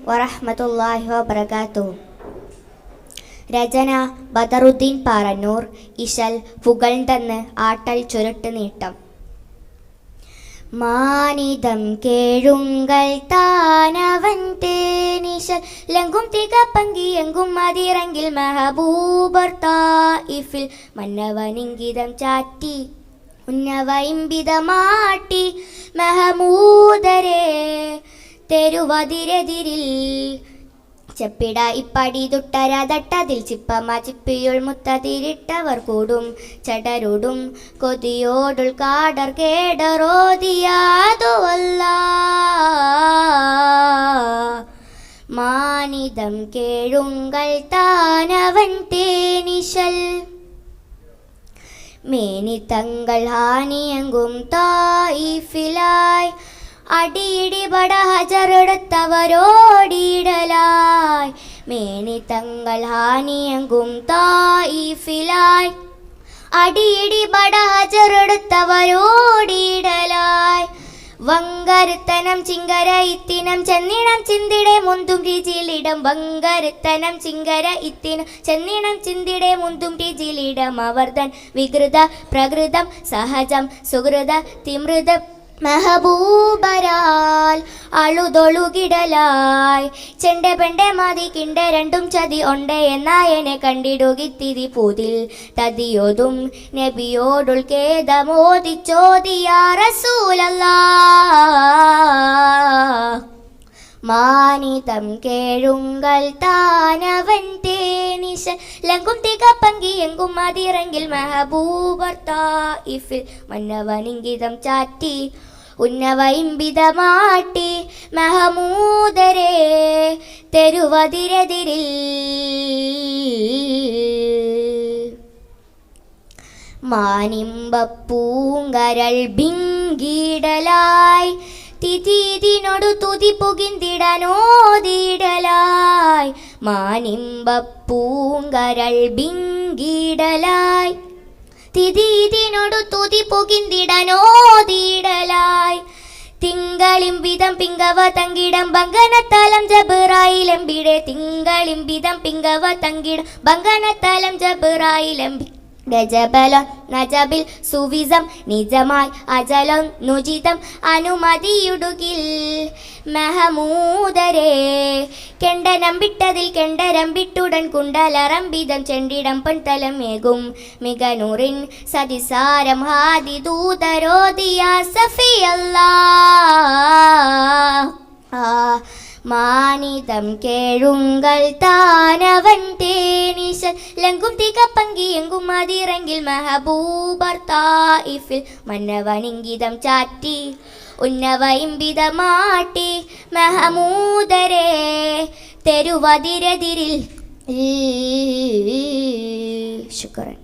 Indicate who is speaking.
Speaker 1: വറഹ്മത്തുള്ളാഹി വബറകാതുഹു. രചന ബദറുദ്ദീൻ പാറന്നൂർ. ഇശൽ പുകഴ്ന്തെന്ന് ആട്ടൽ ചുരുട്ട് നീട്ടം. മാനിതം കേഴുങ്കൽ താനവൻ തേനിശൽ ലങ്കും തികപ്പങ്കിയെങ്കും അതിറങ്കിൽ മെഹബൂബർ തായിഫിൽ മന്നവനിങ്കിതം ചാറ്റി ഉന്നവയിമ്പിതമാട്ടി മെഹമൂദരെ തെരുവതിരെതിരിൽ ചെപ്പിട ഇപ്പടി തുട്ടരതട്ടതിൽ ചിപ്പമ ചിപ്പിയുൾ മുത്തതിരിട്ടവർ കൂടും ചടരുടും കൊതിയോടുൾ കാടർ കേടറോതിയാതുവല്ല മാനിതം കേഴുങ്കൽ താനവൻ തേനിശൽ മേനിത്തങ്ങൾ ഹാനിയെങ്കും തായിഫിലായി അടിയിടി ബട ഹജറെടുത്തവരോടിയിടലായി മേനിത്തങ്ങൾ ഹാനിയെങ്കും തായിഫിലായി അടിയിടി ബട ഹജറെടുത്തവരോടിയിടലായി വങ്കരുത്തനം ചിങ്കര ഇത്തിനം ചെന്നിണം ചിന്തിടെ മുന്തും രുചിയിലിടം വങ്കരുത്തനം ചിങ്കര ഇത്തിനം ചെന്നിണം ചിന്തിടെ മുന്തും രുചിയിലിടം അവർദ്ധൻ വികൃത പ്രകൃതം സഹജം സുഹൃത തിമൃത മെഹബൂബരാൽ അളുതൊളുകിടലായി ചെണ്ട പെണ്ടെ മതി കിണ്ട രണ്ടും ചതി ഒണ്ടേ എന്നായനെ കണ്ടിടുകിത്തിരി പൂതിൽ തതിയോതും നബിയോടുൾ ഖേദമോദിച്ചോദിയാ റസൂലല്ലാഹ് മാനിതം കേഴുങ്കൽ താനവൻ തേനിശൽ ലങ്കും തികപ്പങ്കി എങ്കും അതിറങ്കിൽ മെഹബൂബർ തായിഫിൽ മന്നവനിങ്കിതം ചാറ്റി ഉന്നവയിമ്പിതമാട്ടി മെഹമൂദരെ തെരുവതിരെതിരിൽ മാനിമ്പപ്പൂങ്കരൾ ഭിങ്കിടലായി തിഥിനോടു തുതി പുകിന്തിടനോദിടലായി മാനിമ്പപ്പൂങ്കരൾ ഭിങ്കിടലായി തിഥിനോടു തുതി പുകിന്തിടനോദിടലായി തിങ്കളിംബിതം പിങ്കവ തങ്കിടം ബങ്കനത്തലം ജബ്റായിലെമ്പിടെ തിങ്കളിംബിതം പിങ്കവ തങ്കിടം ബങ്കനത്തലം ജബ്റായിലെമ്പി ഗജബലം നജബിൽ സുവിസം നിജമായി അജലം നുജിതം അനുമതിയുടുകിൽ മെഹമൂദരെ കെണ്ടനം വിട്ടതിൽ കെണ്ടരം വിട്ടുടൻ കുണ്ടലറമ്പിതം ചെണ്ടിടം പെൺതലം മേകും മികനൂറിൻ സതിസാരം ഹാദി ദൂതരോദിയ സഫിയല്ലാഹ് മാനിതം കേഴുങ്കൽ താനവൻ തേനിശൽ ലങ്കും തികപ്പങ്കി എങ്കും അതിറങ്കിൽ മെഹബൂബർ തായിഫിൽ മന്നവനിങ്കിതം ചാറ്റി ഉന്നവയിമ്പിതമാട്ടി മെഹമൂദരെ തെരുവതിരെതിരിൽ ശുക്രൻ.